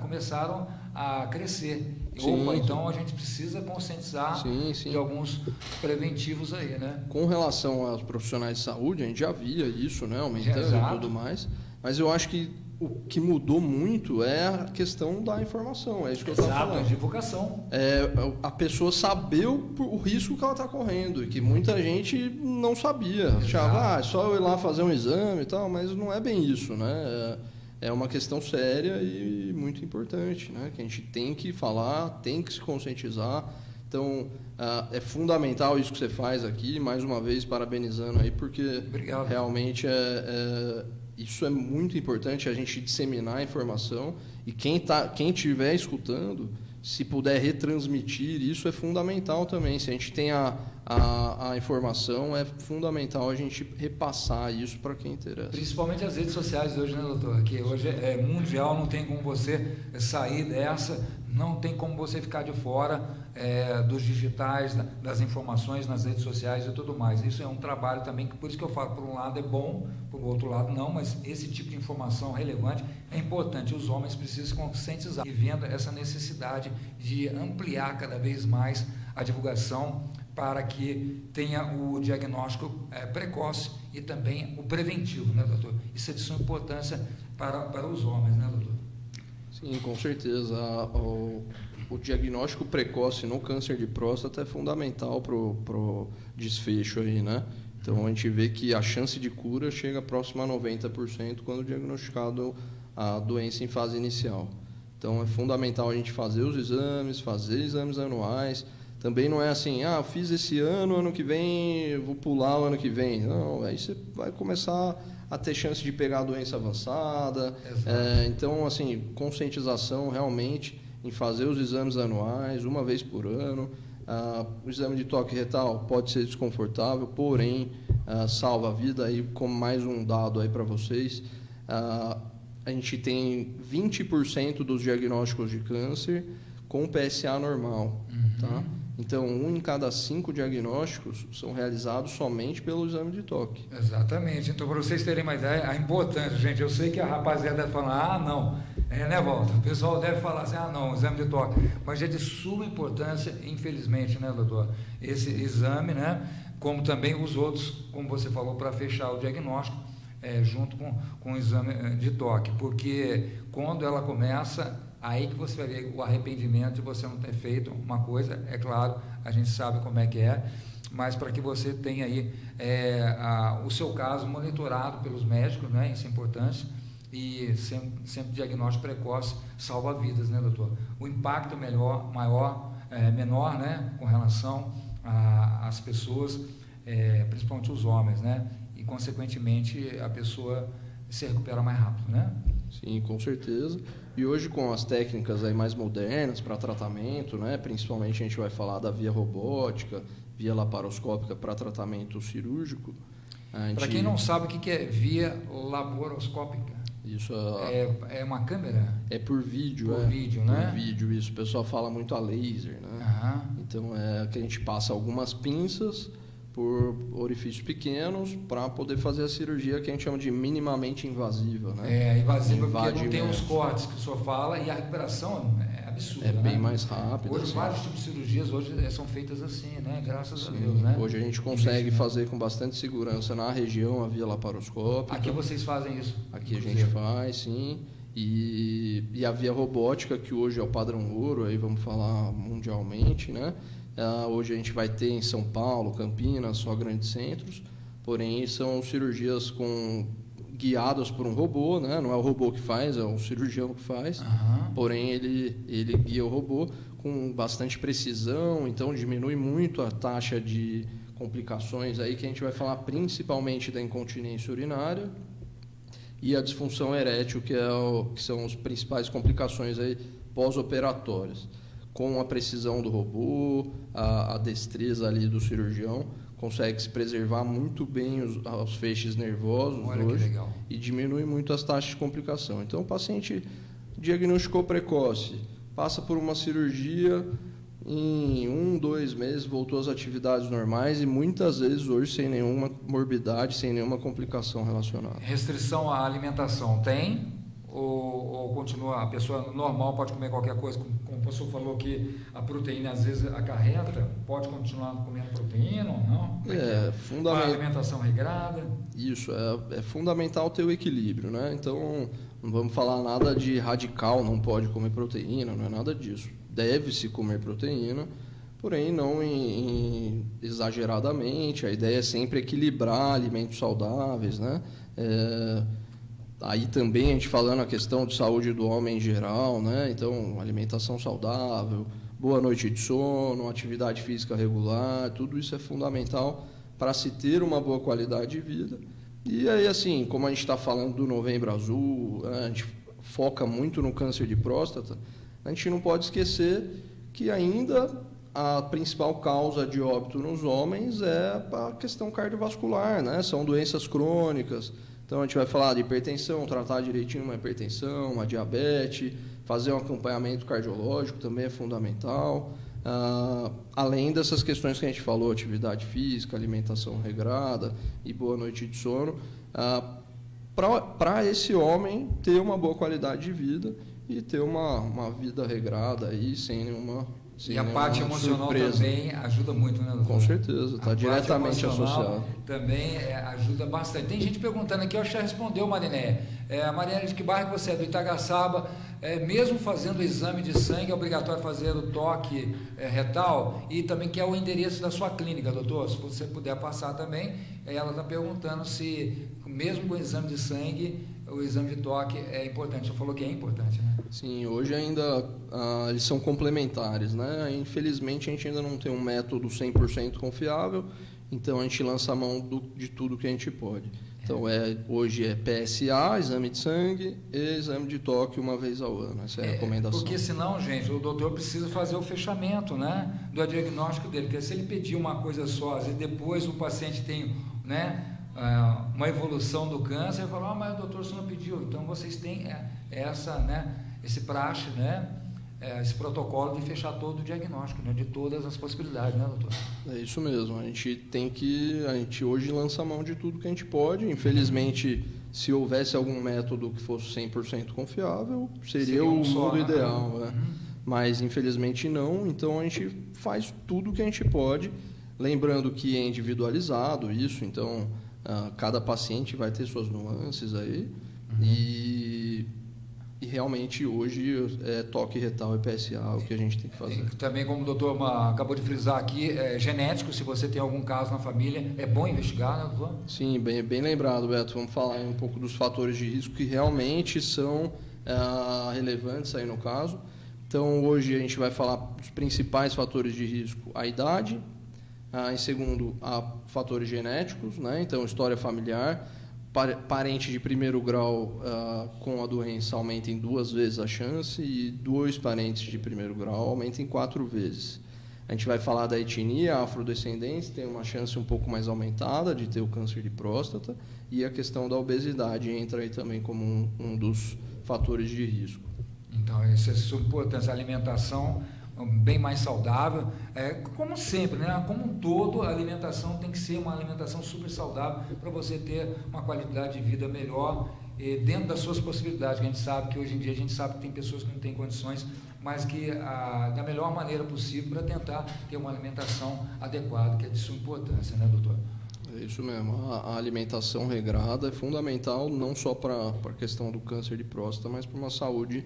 começaram a crescer. Então a gente precisa conscientizar de alguns preventivos aí, né? Com relação aos profissionais de saúde, a gente já via isso, né, aumentando e tudo mais, mas eu acho que o que mudou muito é a questão da informação, é isso que eu estava falando. A divulgação. A pessoa saber o risco que ela está correndo, e que muita gente não sabia. Achava, é só eu ir lá fazer um exame e tal, mas não é bem isso, né? É uma questão séria e muito importante, né? Que a gente tem que falar, tem que se conscientizar. Então, é fundamental isso que você faz aqui, mais uma vez parabenizando aí, porque Obrigado. Realmente isso é muito importante, a gente disseminar a informação, e quem estiver escutando, se puder retransmitir, isso é fundamental também. Se a gente tem a informação, é fundamental a gente repassar isso para quem interessa. Principalmente as redes sociais hoje, né, doutor? Que hoje é mundial, não tem como você sair dessa, não tem como você ficar de fora dos digitais, das informações nas redes sociais e tudo mais. Isso é um trabalho também, por isso que eu falo, por um lado é bom, por outro lado não, mas esse tipo de informação relevante é importante. Os homens precisam se conscientizar e vendo essa necessidade de ampliar cada vez mais a divulgação para que tenha o diagnóstico precoce e também o preventivo, né, doutor? Isso é de suma importância para os homens, né, doutor? Sim, com certeza. O diagnóstico precoce no câncer de próstata é fundamental para o desfecho aí, né? Então, a gente vê que a chance de cura chega próxima a 90% quando diagnosticado a doença em fase inicial. Então, é fundamental a gente fazer os exames, fazer exames anuais. Também não é assim, eu fiz esse ano que vem, eu vou pular o ano que vem. Não, aí você vai começar a ter chance de pegar a doença avançada. Então, assim, conscientização realmente em fazer os exames anuais, uma vez por ano. O exame de toque retal pode ser desconfortável, porém salva a vida. Aí, como mais um dado aí para vocês, a gente tem 20% dos diagnósticos de câncer com PSA normal. Tá? Então, 1 em cada 5 diagnósticos são realizados somente pelo exame de toque. Exatamente. Então, para vocês terem uma ideia, a importância, gente, eu sei que a rapaziada deve falar, não, né, Walter? O pessoal deve falar assim, não, exame de toque. Mas é de suma importância, infelizmente, né, doutor? Esse exame, né, como também os outros, como você falou, para fechar o diagnóstico, junto com o exame de toque. Porque quando ela começa, aí que você vai ver o arrependimento de você não ter feito uma coisa. É claro, a gente sabe como é que é, mas para que você tenha aí o seu caso monitorado pelos médicos, né? Isso é importante, e sempre diagnóstico precoce salva vidas, né, doutor? O impacto menor, né, com relação às pessoas, principalmente os homens, né? E consequentemente a pessoa se recupera mais rápido, né? Sim, com certeza. E hoje, com as técnicas aí mais modernas para tratamento, né, principalmente a gente vai falar da via robótica, via laparoscópica para tratamento cirúrgico. Para quem não sabe, o que é via laparoscópica? Isso é uma câmera? É por vídeo. Por vídeo, né? Por vídeo, isso. O pessoal fala muito a laser, né? Então, que a gente passa algumas pinças por orifícios pequenos para poder fazer a cirurgia que a gente chama de minimamente invasiva, né? Invasiva porque não tem os cortes que o senhor fala, e a recuperação é absurda, né? Bem mais rápida. Hoje, vários tipos de cirurgias hoje são feitas assim, né? Graças a Deus, né? Hoje a gente consegue fazer com bastante segurança na região a via laparoscópica. Aqui vocês fazem isso? Aqui a gente faz, sim. E a via robótica, que hoje é o padrão ouro, aí vamos falar mundialmente, né? Hoje a gente vai ter em São Paulo, Campinas, só grandes centros, porém são cirurgias guiadas por um robô, né? Não é o robô que faz, é o cirurgião que faz, porém ele guia o robô com bastante precisão, então diminui muito a taxa de complicações aí, que a gente vai falar principalmente da incontinência urinária e a disfunção erétil, que são as principais complicações aí pós-operatórias. Com a precisão do robô, a destreza ali do cirurgião, consegue se preservar muito bem os feixes nervosos. Olha hoje, que legal. E diminui muito as taxas de complicação. Então, o paciente diagnosticou precoce, passa por uma cirurgia, em 1-2 meses voltou às atividades normais e muitas vezes hoje sem nenhuma morbidade, sem nenhuma complicação relacionada. Restrição à alimentação tem? Ou continua, a pessoa normal pode comer qualquer coisa, como o professor falou que a proteína às vezes acarreta, pode continuar comendo proteína ou não? Fundamental. A alimentação regrada? Isso, é fundamental ter o equilíbrio, né? Então, não vamos falar nada de radical, não pode comer proteína, não é nada disso. Deve-se comer proteína, porém não exageradamente. A ideia é sempre equilibrar alimentos saudáveis, né? Aí também a gente falando a questão de saúde do homem em geral, né? Então, alimentação saudável, boa noite de sono, atividade física regular, tudo isso é fundamental para se ter uma boa qualidade de vida. E aí, assim, como a gente está falando do Novembro Azul, a gente foca muito no câncer de próstata, a gente não pode esquecer que ainda a principal causa de óbito nos homens é a questão cardiovascular, né? São doenças crônicas. Então, a gente vai falar de hipertensão, tratar direitinho uma hipertensão, uma diabetes, fazer um acompanhamento cardiológico também é fundamental. Além dessas questões que a gente falou, atividade física, alimentação regrada e boa noite de sono, para esse homem ter uma boa qualidade de vida e ter uma vida regrada aí, sem nenhuma e a parte emocional surpresa. Também ajuda muito, né, doutor? Com certeza, está diretamente associado. Também ajuda bastante. Tem gente perguntando aqui, eu já respondeu, Mariné. Mariné, de que bairro você é? Do Itagaçaba. Mesmo fazendo o exame de sangue, é obrigatório fazer o toque retal? E também que é o endereço da sua clínica, doutor? Se você puder passar também. Ela está perguntando se, mesmo com o exame de sangue, o exame de toque é importante. Você falou que é importante, né? Sim, hoje ainda eles são complementares, né? Infelizmente, a gente ainda não tem um método 100% confiável, então a gente lança a mão de tudo que a gente pode. Então, hoje é PSA, exame de sangue, e exame de toque uma vez ao ano. Essa é a recomendação. Porque senão, gente, o doutor precisa fazer o fechamento, né, do diagnóstico dele. Porque se ele pedir uma coisa só, e depois o paciente tem, né, uma evolução do câncer, ele fala, mas o doutor, você não pediu. Então, vocês têm esse praxe, né, esse protocolo de fechar todo o diagnóstico, né, de todas as possibilidades, né, doutor? É isso mesmo. A gente hoje lança a mão de tudo que a gente pode. Infelizmente, se houvesse algum método que fosse 100% confiável, seria o mundo ideal, né? Mas infelizmente não. Então a gente faz tudo que a gente pode, lembrando que é individualizado isso. Então cada paciente vai ter suas nuances aí e realmente hoje toque retal e PSA o que a gente tem que fazer. E também, como o doutor acabou de frisar aqui, genético, se você tem algum caso na família, é bom investigar, né, doutor? Sim, bem lembrado, Beto. Vamos falar um pouco dos fatores de risco que realmente são relevantes aí no caso. Então, hoje a gente vai falar dos principais fatores de risco: a idade, em segundo, fatores genéticos, né? Então, história familiar. Parente de primeiro grau com a doença aumenta em 2 vezes a chance, e 2 parentes de primeiro grau aumenta em 4 vezes. A gente vai falar da etnia, afrodescendentes tem uma chance um pouco mais aumentada de ter o câncer de próstata, e a questão da obesidade entra aí também como um dos fatores de risco. Então, essa é a sua importância, a alimentação bem mais saudável, como sempre, né? Como um todo, a alimentação tem que ser uma alimentação super saudável para você ter uma qualidade de vida melhor, dentro das suas possibilidades. A gente sabe que hoje em dia que tem pessoas que não têm condições, mas que da melhor maneira possível para tentar ter uma alimentação adequada, que é de sua importância, né, doutor? É isso mesmo, a alimentação regrada é fundamental não só para a questão do câncer de próstata, mas para uma saúde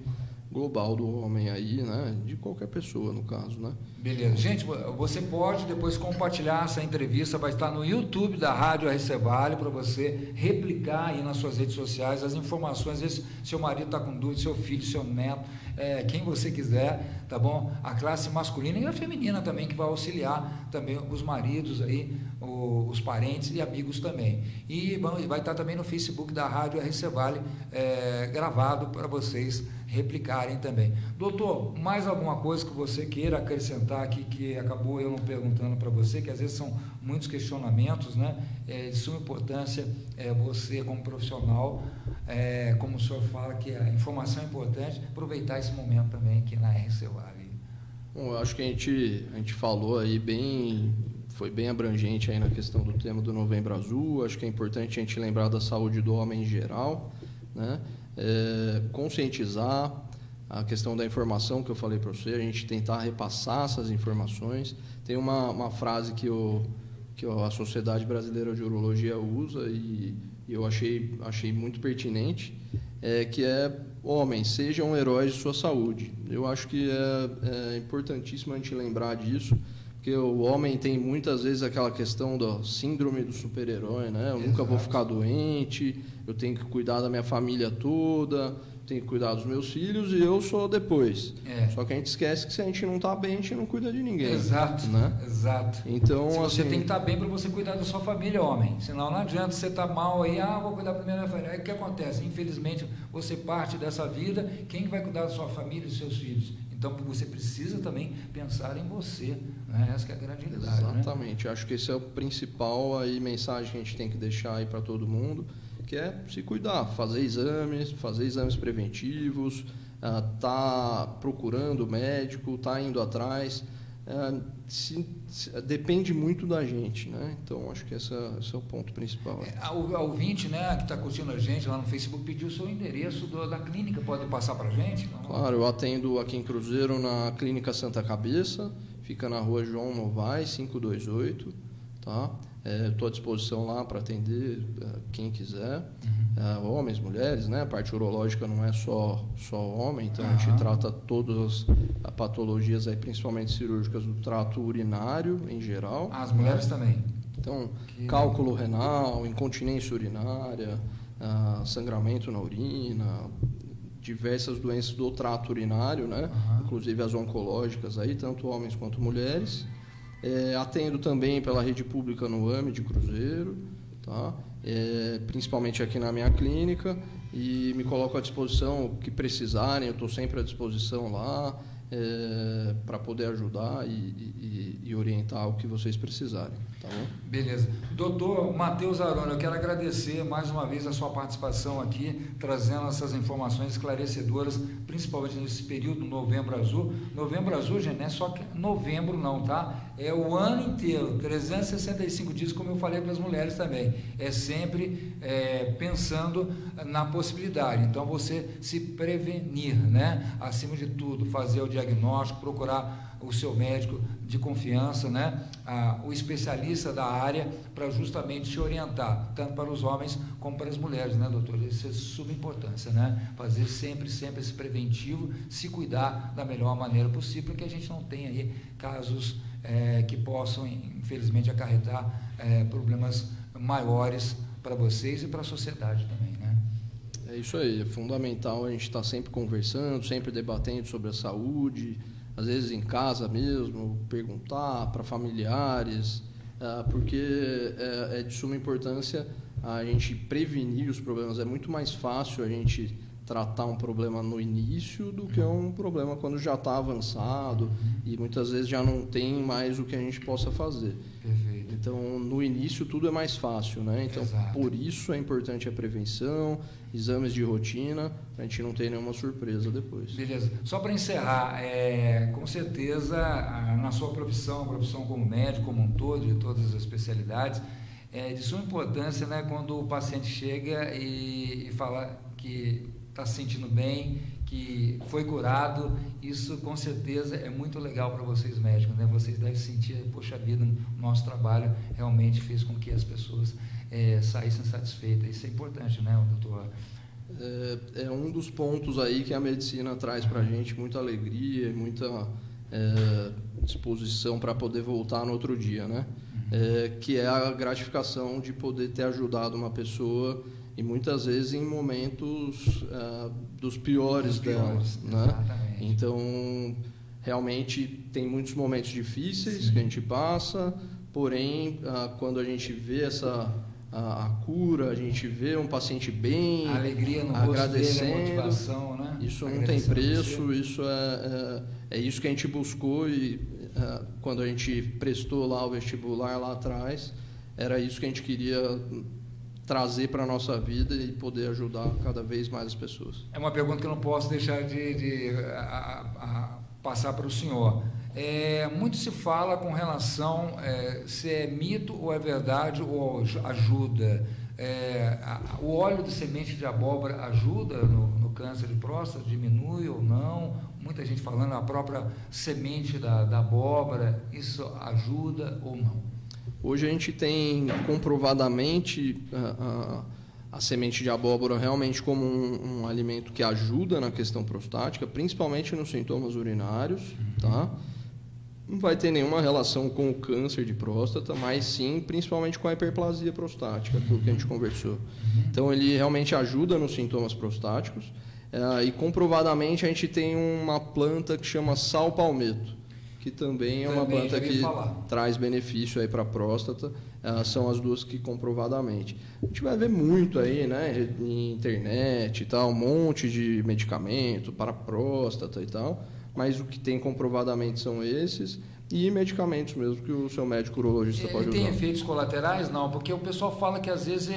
global do homem aí, né? De qualquer pessoa, no caso, né? Beleza. Gente, você pode depois compartilhar essa entrevista, vai estar no YouTube da Rádio RC Vale, para você replicar aí nas suas redes sociais as informações. Às vezes seu marido está com dúvida, seu filho, seu neto, quem você quiser, tá bom? A classe masculina e a feminina também, que vai auxiliar também os maridos aí, os parentes e amigos também. E vai estar também no Facebook da Rádio RC Vale, gravado para vocês replicarem também. Doutor, mais alguma coisa que você queira acrescentar aqui, que acabou eu não perguntando para você, que às vezes são muitos questionamentos, né? De suma importância, você como profissional, como o senhor fala que a informação é importante, aproveitar esse momento também aqui na RC Vale. Bom, eu acho que a gente falou aí foi bem abrangente aí na questão do tema do Novembro Azul. Acho que é importante a gente lembrar da saúde do homem em geral, né? Conscientizar a questão da informação que eu falei para você, a gente tentar repassar essas informações. Tem uma frase que a Sociedade Brasileira de Urologia usa e eu achei muito pertinente, que é: homens, sejam heróis de sua saúde. Eu acho que é importantíssimo a gente lembrar disso, porque o homem tem muitas vezes aquela questão da síndrome do super-herói, né? Eu nunca vou ficar doente, eu tenho que cuidar da minha família toda, tenho que cuidar dos meus filhos e eu sou depois. Só que a gente esquece que se a gente não está bem, a gente não cuida de ninguém. Exato, né? Exato. Então, você tem que estar bem para você cuidar da sua família, homem. Senão não adianta você estar mal aí, vou cuidar primeiro da família. Aí o que acontece? Infelizmente, você parte dessa vida, quem vai cuidar da sua família e dos seus filhos? Então, você precisa também pensar em você, né? Essa que é a grande realidade. Exatamente. Né? Acho que esse é o principal mensagem que a gente tem que deixar aí para todo mundo, que é se cuidar, fazer exames preventivos, tá procurando médico, tá indo atrás. Depende muito da gente, né? Então, acho que esse é o ponto principal. O ouvinte, né, que está curtindo a gente lá no Facebook, pediu o seu endereço da clínica, pode passar para a gente? Claro, eu atendo aqui em Cruzeiro na Clínica Santa Cabeça, fica na rua João Novaes, 528, tá? Estou à disposição lá para atender quem quiser, homens, mulheres, né? A parte urológica não é só homem, então a gente trata todas as patologias, aí, principalmente cirúrgicas do trato urinário em geral. As mulheres também? Então, cálculo renal, incontinência urinária, sangramento na urina, diversas doenças do trato urinário, né? Inclusive as oncológicas, aí, tanto homens quanto mulheres. Atendo também pela rede pública no AME de Cruzeiro, tá? Principalmente aqui na minha clínica, e me coloco à disposição o que precisarem, eu estou sempre à disposição lá para poder ajudar e orientar o que vocês precisarem. Tá bom? Beleza. Doutor Matheus Arona, eu quero agradecer mais uma vez a sua participação aqui, trazendo essas informações esclarecedoras, principalmente nesse período, Novembro Azul. Novembro Azul, gente, não é só novembro não, tá? É o ano inteiro, 365 dias, como eu falei para as mulheres também. É sempre pensando na possibilidade. Então, você se prevenir, né? Acima de tudo, fazer o diagnóstico, procurar o seu médico de confiança, né? O especialista da área, para justamente te orientar, tanto para os homens como para as mulheres, né, doutor? Isso é de suma importância, né? Fazer sempre esse preventivo, se cuidar da melhor maneira possível, para que a gente não tenha aí casos que possam, infelizmente, acarretar problemas maiores para vocês e para a sociedade também, né? É isso aí, é fundamental a gente estar sempre conversando, sempre debatendo sobre a saúde, às vezes em casa mesmo, perguntar para familiares, porque é de suma importância a gente prevenir os problemas. É muito mais fácil a gente tratar um problema no início do que um problema quando já está avançado e muitas vezes já não tem mais o que a gente possa fazer. Perfeito. Então, no início tudo é mais fácil, né? Então, Exato. Por isso é importante a prevenção, exames de rotina, para a gente não ter nenhuma surpresa depois. Beleza. Só para encerrar, com certeza, na sua profissão, a profissão como médico, como um todo, de todas as especialidades, é de suma importância, né, quando o paciente chega e fala que está se sentindo bem, que foi curado. Isso com certeza é muito legal para vocês médicos, né? Vocês devem sentir, poxa vida, o nosso trabalho realmente fez com que as pessoas saíssem satisfeitas. Isso é importante, né, doutor? É um dos pontos aí que a medicina traz para a gente, muita alegria, muita disposição para poder voltar no outro dia, né? Que é a gratificação de poder ter ajudado uma pessoa e muitas vezes em momentos dos piores dela, né? Então, realmente tem muitos momentos difíceis que a gente passa, porém, quando a gente vê a cura, a gente vê um paciente bem, a alegria no agradecendo, rosto dele, a motivação, né? Isso não tem preço, isso é isso que a gente buscou e quando a gente prestou lá o vestibular lá atrás, era isso que a gente queria trazer para a nossa vida e poder ajudar cada vez mais as pessoas. É uma pergunta que eu não posso deixar de passar para o senhor. Muito se fala com relação se é mito ou é verdade ou ajuda. O óleo de semente de abóbora ajuda no câncer de próstata? Diminui ou não? Muita gente falando a própria semente da abóbora, isso ajuda ou não? Hoje a gente tem comprovadamente a semente de abóbora realmente como um alimento que ajuda na questão prostática, principalmente nos sintomas urinários, tá? Não vai ter nenhuma relação com o câncer de próstata, mas sim, principalmente com a hiperplasia prostática, aquilo que a gente conversou. Então, ele realmente ajuda nos sintomas prostáticos e comprovadamente a gente tem uma planta que chama sal-palmeto, que também é uma planta que traz benefício aí para a próstata. São as duas que comprovadamente. A gente vai ver muito aí, né, em internet e tal, um monte de medicamento para a próstata e tal, mas o que tem comprovadamente são esses e medicamentos mesmo que o seu médico urologista pode usar. Tem efeitos colaterais? Não, porque o pessoal fala que às vezes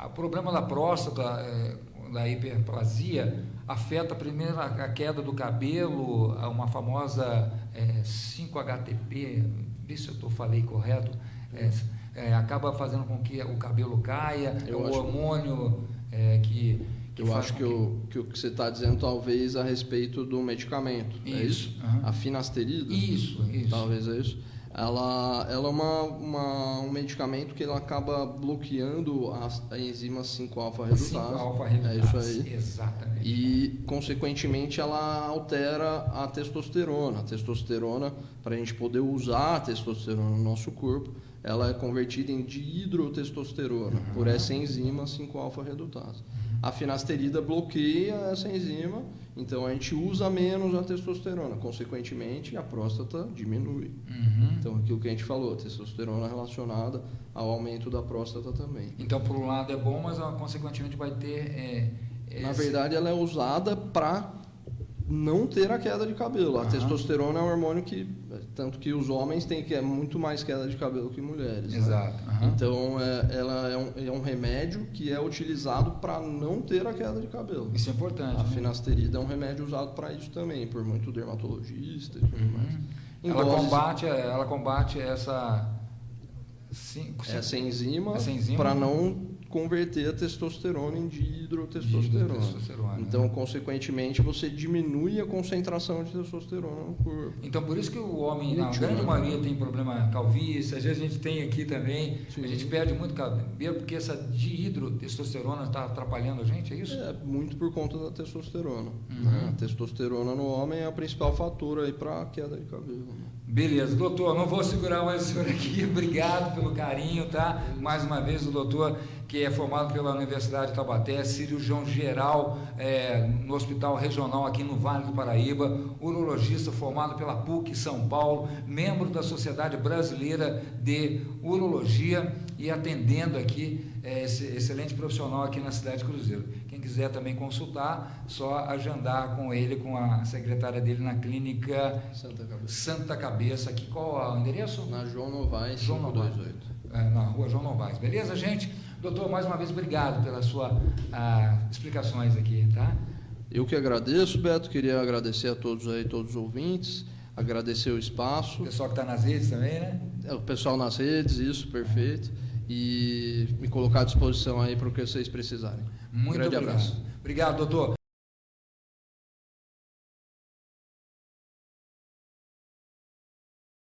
o problema da próstata, da hiperplasia, afeta primeiro a queda do cabelo, uma famosa 5-HTP, vê se eu falei correto, acaba fazendo com que o cabelo caia, hormônio que eu acho que o que você está dizendo talvez a respeito do medicamento. Isso. É isso? A finasterida? Isso. Talvez é isso. Ela é um medicamento que ele acaba bloqueando a enzima 5-alfa-redutase. 5-alfa-redutase. É isso aí. Exatamente. E, consequentemente, ela altera a testosterona. A testosterona, para a gente poder usar a testosterona no nosso corpo, ela é convertida em dihidrotestosterona por essa enzima 5-alfa-redutase. A finasterida bloqueia essa enzima, então a gente usa menos a testosterona, consequentemente a próstata diminui. Então aquilo que a gente falou, a testosterona relacionada ao aumento da próstata também. Então, por um lado é bom, mas consequentemente vai ter... Na verdade, ela é usada para não ter a queda de cabelo. A testosterona é um hormônio que, tanto que os homens têm muito mais queda de cabelo que mulheres. Exato. Né? Então, ela é um remédio que é utilizado para não ter a queda de cabelo. Isso é importante. A finasterida é um remédio usado para isso também, por muito dermatologista e tudo mais. Ela combate essa enzima para não converter a testosterona em dihidrotestosterona. Então, consequentemente, você diminui a concentração de testosterona no corpo. Então, por isso que o homem, na grande maioria, tem problema calvície. Às vezes a gente tem aqui também. Sim. A gente perde muito cabelo porque essa dihidrotestosterona está atrapalhando a gente, é isso? É, muito por conta da testosterona. Né? A testosterona no homem é o principal fator aí para a queda de cabelo. Beleza, doutor, não vou segurar mais o senhor aqui, obrigado pelo carinho, tá? Mais uma vez o doutor, que é formado pela Universidade de Taubaté, cirurgião geral no Hospital Regional aqui no Vale do Paraíba, urologista formado pela PUC São Paulo, membro da Sociedade Brasileira de Urologia e atendendo aqui esse excelente profissional aqui na cidade de Cruzeiro. Quem quiser também consultar, só agendar com ele, com a secretária dele na clínica Santa Cabeça. Aqui, qual é o endereço? Na João Novaes, 528. Na rua João Novaes. Beleza, gente? Doutor, mais uma vez, obrigado pelas suas explicações aqui, tá? Eu que agradeço, Beto. Queria agradecer a todos aí, todos os ouvintes, agradecer o espaço. O pessoal que está nas redes também, né? O pessoal nas redes, isso, perfeito. E me colocar à disposição aí para o que vocês precisarem. Muito obrigado. Obrigado, doutor.